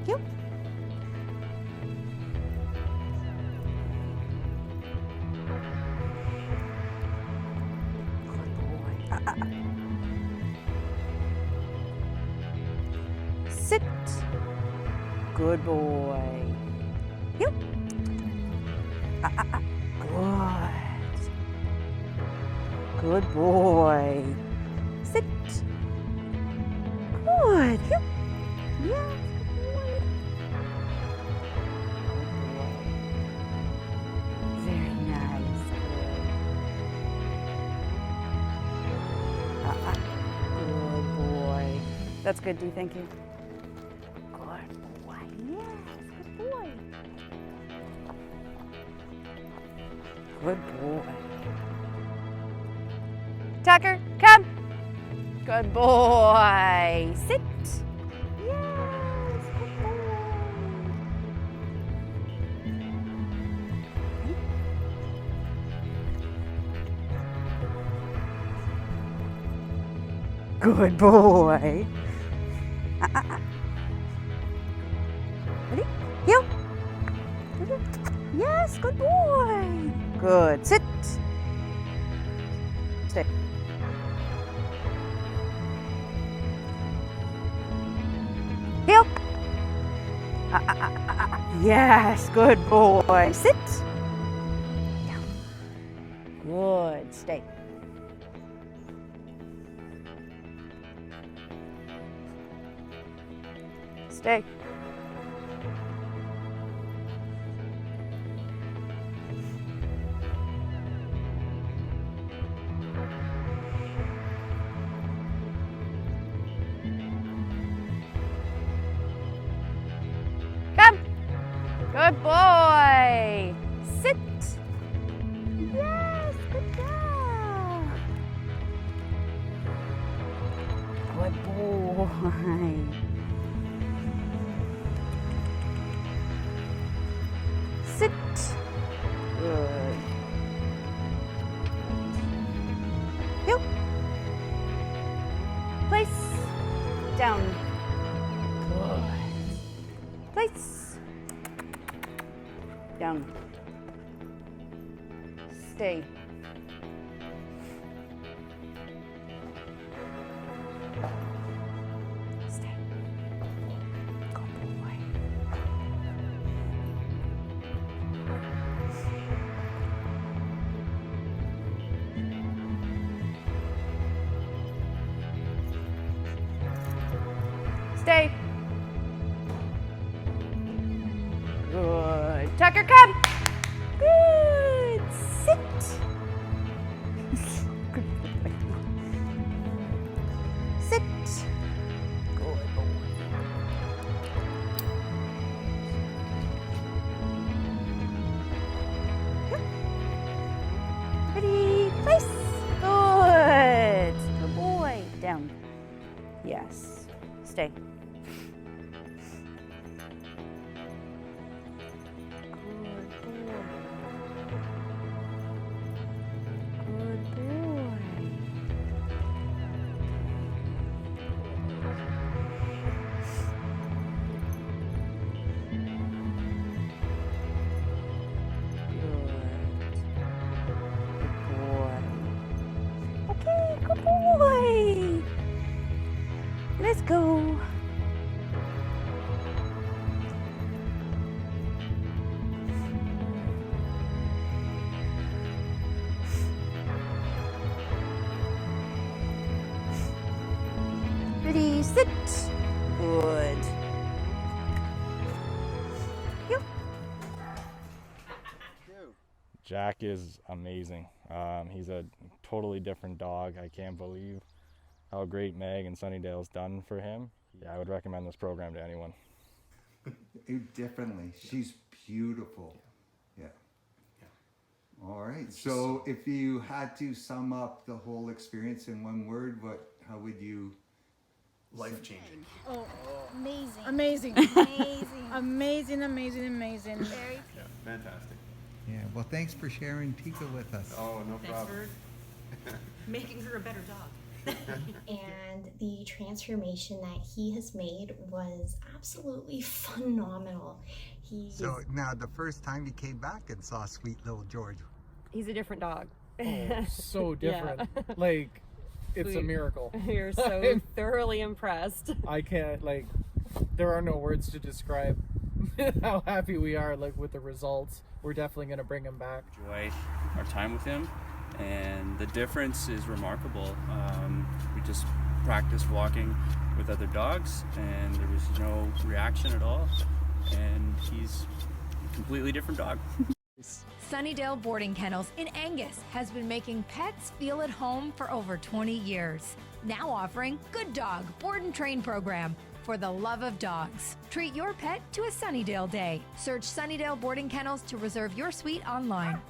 Heel. Good boy. Sit. Good boy. Heel. Good. Good boy. Sit. Good. Heel. Yeah. Good boy. Very nice. Good boy. That's good, Dee. Thank you. Good boy. Yes, good boy. Good boy. Tucker, come. Good boy. Sit. Yes, good boy. Good boy. Ready? Heel. Yes, good boy. Good. Sit. Stay. Heel. Yes, good boy. Sit. Good. Stay. Stay. Come. Good boy. Sit. Yes, good job. Good boy. Sit. Good. Heel. Place. Down. Good. Place. Down. Stay. Stay. Good boy. Stay. Good. Tucker, come. Good. Sit. Good boy. Sit. Good boy. Ready, place. Good. Good boy. Down. Yes. Stay. Let's go. Ready, sit. Good. Heel. Jack is amazing. He's a totally different dog. I can't believe how great Meg and Sunnidale's done for him. Yeah, I would recommend this program to anyone. Differently. She's beautiful. Yeah. All right. So if you had to sum up the whole experience in one word, how would you? Life-changing. Oh, amazing. Amazing. Amazing. Amazing, amazing, amazing. Very Yeah, fantastic. Yeah. Well, thanks for sharing Tika with us. Oh, no Thanks problem. for making her a better dog. And the transformation that he has made was absolutely phenomenal. So now the first time you came back and saw sweet little George. He's a different dog. Oh, so different. Like, it's a miracle. You're so thoroughly impressed. I can't, like, there are no words to describe how happy we are, like, with the results. We're definitely going to bring him back. Enjoy our time with him, and the difference is remarkable. We just practiced walking with other dogs, and there was no reaction at all, and he's a completely different dog. Sunnidale Boarding Kennels in Angus has been making pets feel at home for over 20 years. Now offering Good Dog Board and Train program for the love of dogs. Treat your pet to a Sunnidale day. Search Sunnidale Boarding Kennels to reserve your suite online.